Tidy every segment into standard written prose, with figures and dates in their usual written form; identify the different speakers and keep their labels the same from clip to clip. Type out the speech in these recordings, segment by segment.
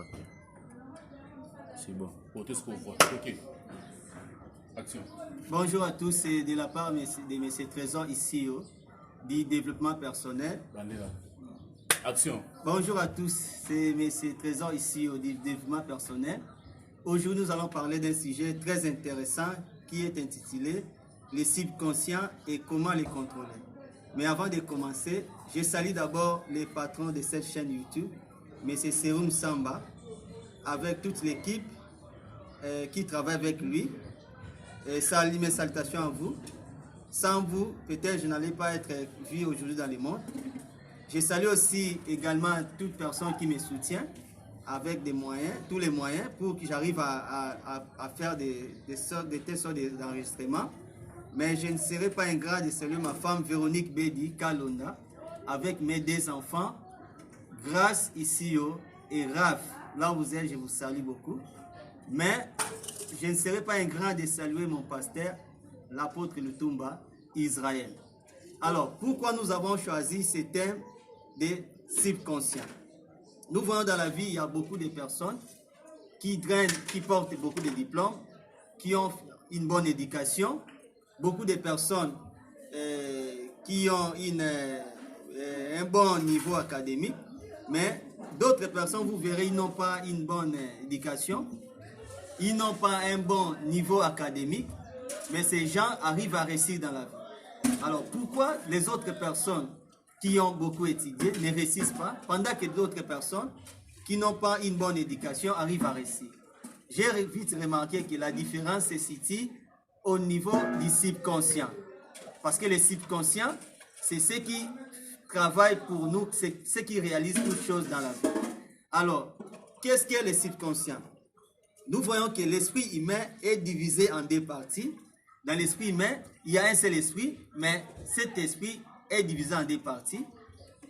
Speaker 1: Ok. C'est bon. Portez ce qu'on voit. Ok. Action.
Speaker 2: Bonjour à tous, c'est de la part de M. Trésor ici du développement personnel.
Speaker 1: Bandera. Action.
Speaker 2: Bonjour à tous, c'est M. Trésor ici du développement personnel. Aujourd'hui, nous allons parler d'un sujet très intéressant qui est intitulé les subconscients et comment les contrôler. Mais avant de commencer, je salue d'abord les patrons de cette chaîne YouTube, M. Serum Samba, avec toute l'équipe qui travaille avec lui. Salut, mes salutations à vous. Sans vous, peut-être je n'allais pas être vu aujourd'hui dans le monde. Je salue aussi également toute personne qui me soutient avec des moyens, tous les moyens pour que j'arrive à faire des telles sortes d'enregistrements. Mais je ne serai pas ingrat de saluer ma femme Véronique Bedi Kalonda avec mes deux enfants, Grâce Isio et Raph. Là où vous êtes, je vous salue beaucoup. Mais je ne serai pas ingrat de saluer mon pasteur, l'apôtre Lutumba, Israël. Alors, pourquoi nous avons choisi ce thème des subconscients? Nous voyons dans la vie, il y a beaucoup de personnes qui portent beaucoup de diplômes, qui ont une bonne éducation, beaucoup de personnes qui ont un bon niveau académique, mais d'autres personnes, vous verrez, ils n'ont pas une bonne éducation, ils n'ont pas un bon niveau académique, mais ces gens arrivent à réussir dans la vie. Alors pourquoi les autres personnes qui ont beaucoup étudié ne réussissent pas, pendant que d'autres personnes qui n'ont pas une bonne éducation arrivent à réussir? J'ai vite remarqué que la différence se situe au niveau du subconscient. Parce que le subconscient, c'est ce qui travaille pour nous, c'est ce qui réalise toutes choses dans la vie. Alors, qu'est-ce qu'est le subconscient? Nous voyons que l'esprit humain est divisé en deux parties. Dans l'esprit humain, il y a un seul esprit, mais cet esprit est divisé en deux parties.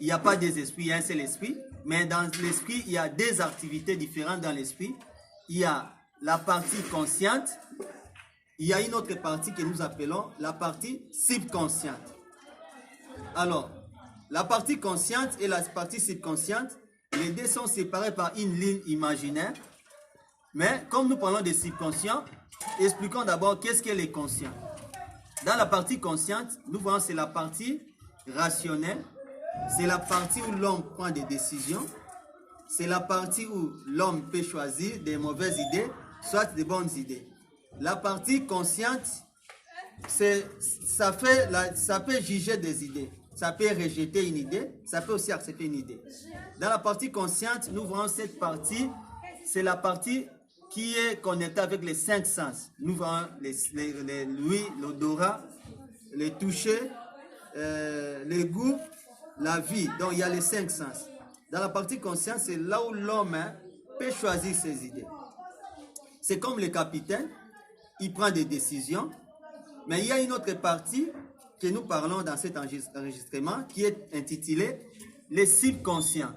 Speaker 2: Il n'y a pas deux esprits, il y a un seul esprit. Mais dans l'esprit, il y a deux activités différentes dans l'esprit. Il y a la partie consciente. Il y a une autre partie que nous appelons la partie subconsciente. Alors, la partie consciente et la partie subconsciente, les deux sont séparés par une ligne imaginaire. Mais comme nous parlons de subconscient, expliquons d'abord qu'est-ce qu'est le conscient. Dans la partie consciente, nous voyons c'est la partie rationnelle, c'est la partie où l'homme prend des décisions, c'est la partie où l'homme peut choisir des mauvaises idées, soit des bonnes idées. La partie consciente, ça peut juger des idées, ça peut rejeter une idée, ça peut aussi accepter une idée. Dans la partie consciente, nous voyons cette partie, c'est la partie qui est connectée avec les cinq sens. Nous voyons l'ouïe, l'odorat, le toucher, le goût, la vie. Donc il y a les cinq sens. Dans la partie consciente, c'est là où l'homme peut choisir ses idées. C'est comme le capitaine, il prend des décisions, mais il y a une autre partie que nous parlons dans cet enregistrement qui est intitulée les subconscients.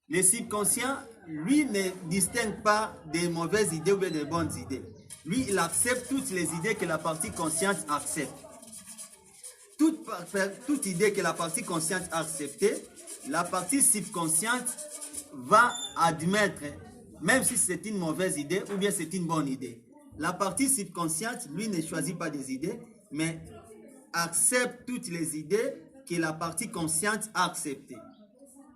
Speaker 2: Les subconscients, lui, ne distingue pas des mauvaises idées ou des bonnes idées. Lui, il accepte toutes les idées que la partie consciente accepte. Toute idée que la partie consciente a acceptée, la partie subconsciente va admettre, même si c'est une mauvaise idée ou bien c'est une bonne idée. La partie subconsciente, lui, ne choisit pas des idées, mais accepte toutes les idées que la partie consciente a acceptées.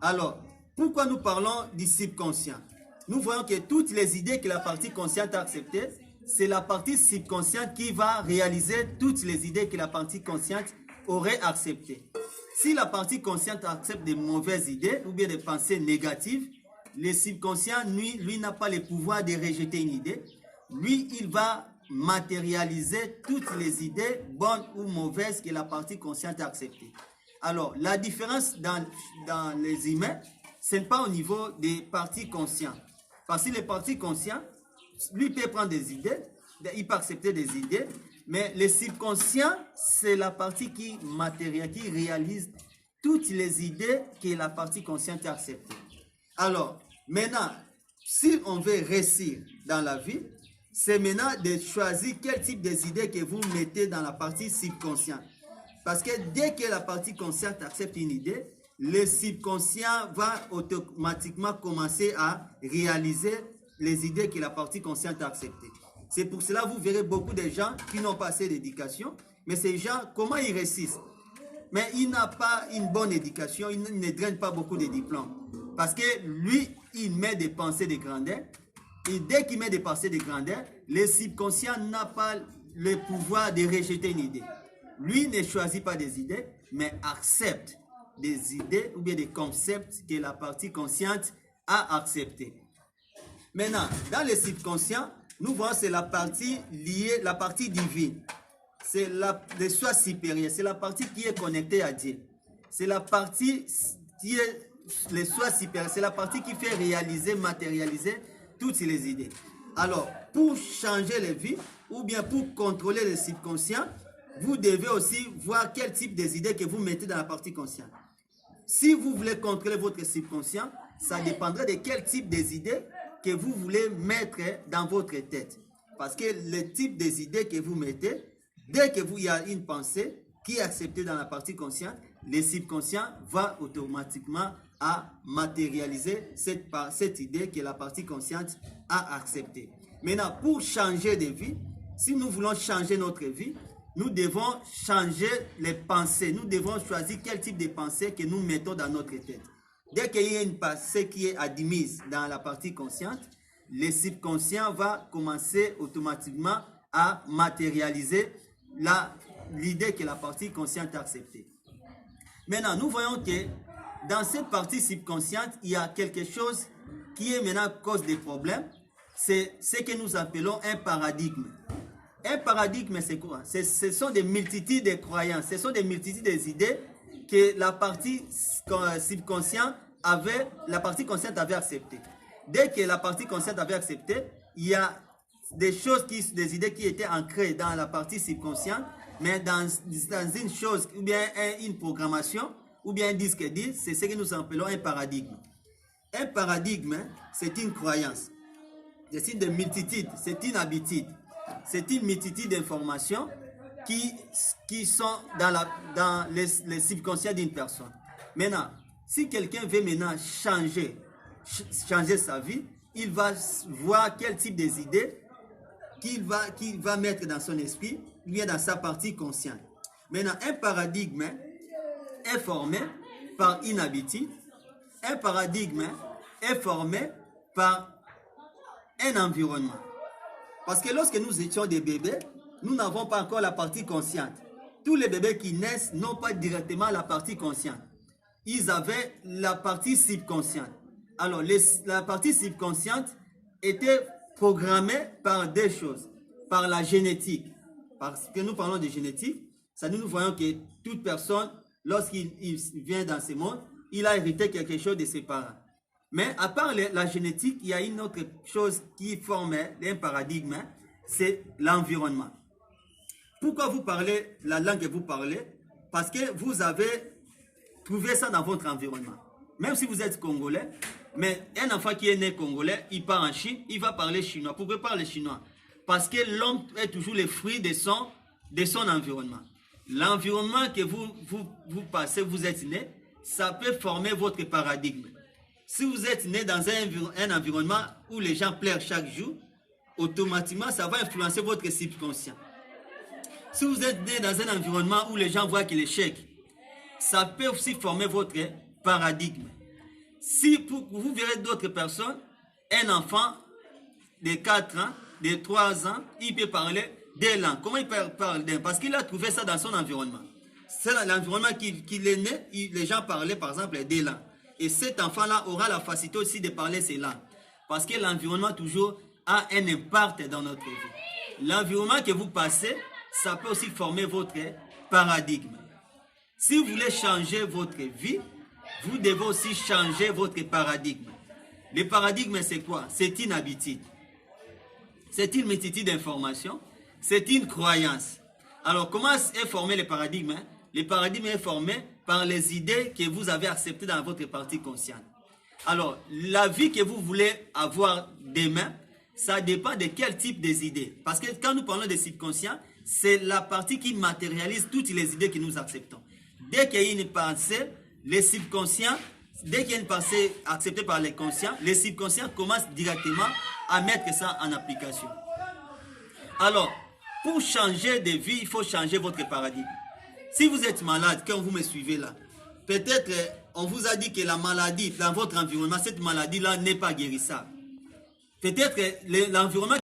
Speaker 2: Alors, pourquoi nous parlons du subconscient? Nous voyons que toutes les idées que la partie consciente a acceptées, c'est la partie subconsciente qui va réaliser toutes les idées que la partie consciente aurait acceptées. Si la partie consciente accepte des mauvaises idées ou bien des pensées négatives, le subconscient, lui n'a pas le pouvoir de rejeter une idée. Lui, il va matérialiser toutes les idées, bonnes ou mauvaises, que la partie consciente a acceptées. Alors, la différence dans les humains, ce n'est pas au niveau des parties conscientes. Parce que les parties conscientes, lui peut prendre des idées, il peut accepter des idées, mais le subconscient, c'est la partie qui réalise toutes les idées que la partie consciente a acceptées. Alors, maintenant, si on veut réussir dans la vie, c'est maintenant de choisir quel type d'idées que vous mettez dans la partie subconsciente. Parce que dès que la partie consciente accepte une idée, le subconscient va automatiquement commencer à réaliser les idées que la partie consciente a acceptées. C'est pour cela que vous verrez beaucoup de gens qui n'ont pas assez d'éducation, mais ces gens, comment ils réussissent? Mais il n'a pas une bonne éducation, il ne draine pas beaucoup de diplômes. Parce que lui, il met des pensées de grandeur, et dès qu'il met des pensées de grandeur, le subconscient n'a pas le pouvoir de rejeter une idée. Lui ne choisit pas des idées, mais accepte des idées ou bien des concepts que la partie consciente a acceptés. Maintenant, dans le subconscient, nous voyons c'est la partie liée, la partie divine. C'est le soi supérieur, c'est la partie qui est connectée à Dieu. C'est la partie qui est le soi supérieur, c'est la partie qui fait réaliser, matérialiser toutes les idées. Alors, pour changer les vies ou bien pour contrôler le subconscient, vous devez aussi voir quel type d'idées que vous mettez dans la partie consciente. Si vous voulez contrôler votre subconscient, ça dépendra de quel type d'idées que vous voulez mettre dans votre tête. Parce que le type idées que vous mettez, dès que vous y a une pensée qui est acceptée dans la partie consciente, le subconscient va automatiquement à matérialiser cette idée que la partie consciente a acceptée. Maintenant, pour changer de vie, si nous voulons changer notre vie, nous devons changer les pensées. Nous devons choisir quel type de pensée que nous mettons dans notre tête. Dès qu'il y a une pensée qui est admise dans la partie consciente, le subconscient va commencer automatiquement à matérialiser l'idée que la partie consciente a acceptée. Maintenant, nous voyons que dans cette partie subconsciente, il y a quelque chose qui est maintenant cause des problèmes. C'est ce que nous appelons un paradigme. Un paradigme, c'est quoi? Ce sont des multitudes de croyances, ce sont des multitudes d'idées que la partie subconsciente avait, la partie consciente avait acceptées. Dès que la partie consciente avait accepté, il y a des choses, des idées qui étaient ancrées dans la partie subconsciente, mais dans une chose, ou bien une programmation, ou bien un disque dur, c'est ce que nous appelons un paradigme. Un paradigme, c'est une croyance. C'est une multitude, c'est une habitude. C'est une multitude d'informations qui sont dans les subconscients d'une personne. Maintenant, si quelqu'un veut maintenant changer sa vie, il va voir quel type d'idées qu'il va mettre dans son esprit, ou bien dans sa partie consciente. Maintenant, un paradigme est formé par une habitude. Un paradigme est formé par un environnement. Parce que lorsque nous étions des bébés, nous n'avons pas encore la partie consciente. Tous les bébés qui naissent n'ont pas directement la partie consciente. Ils avaient la partie subconsciente. Alors, la partie subconsciente était programmée par deux choses. Par la génétique. Parce que nous parlons de génétique, ça nous voyons que toute personne, lorsqu'il vient dans ce monde, il a hérité quelque chose de ses parents. Mais à part la génétique, il y a une autre chose qui forme un paradigme, c'est l'environnement. Pourquoi vous parlez la langue que vous parlez? Parce que vous avez trouvé ça dans votre environnement. Même si vous êtes congolais, mais un enfant qui est né congolais, il part en Chine, il va parler chinois. Pourquoi parler chinois? Parce que l'homme est toujours le fruit de son environnement. L'environnement que vous passez, vous êtes né, ça peut former votre paradigme. Si vous êtes né dans un environnement où les gens pleurent chaque jour, automatiquement, ça va influencer votre subconscient. Si vous êtes né dans un environnement où les gens voient qu'il est chèque, ça peut aussi former votre paradigme. Si vous verrez d'autres personnes, un enfant de 4 ans, de 3 ans, il peut parler des langues. Comment il peut parler des langues? Parce qu'il a trouvé ça dans son environnement. C'est l'environnement qu'il est né, les gens parlaient par exemple des langues. Et cet enfant-là aura la facilité aussi de parler ces langues. Parce que l'environnement toujours a un impact dans notre vie. L'environnement que vous passez, ça peut aussi former votre paradigme. Si vous voulez changer votre vie, vous devez aussi changer votre paradigme. Le paradigme, c'est quoi? C'est une habitude. C'est une multitude d'informations. C'est une croyance. Alors, comment est formé le paradigme? Le paradigme est formé par les idées que vous avez acceptées dans votre partie consciente. Alors, la vie que vous voulez avoir demain, ça dépend de quel type d'idées. Parce que quand nous parlons de subconscient, c'est la partie qui matérialise toutes les idées que nous acceptons. Dès qu'il y a une pensée, les subconscients, dès qu'il y a une pensée acceptée par les conscients, les subconscients commencent directement à mettre ça en application. Alors, pour changer de vie, il faut changer votre paradigme. Si vous êtes malade, quand vous me suivez là, peut-être on vous a dit que la maladie dans votre environnement, cette maladie-là n'est pas guérissable. Peut-être l'environnement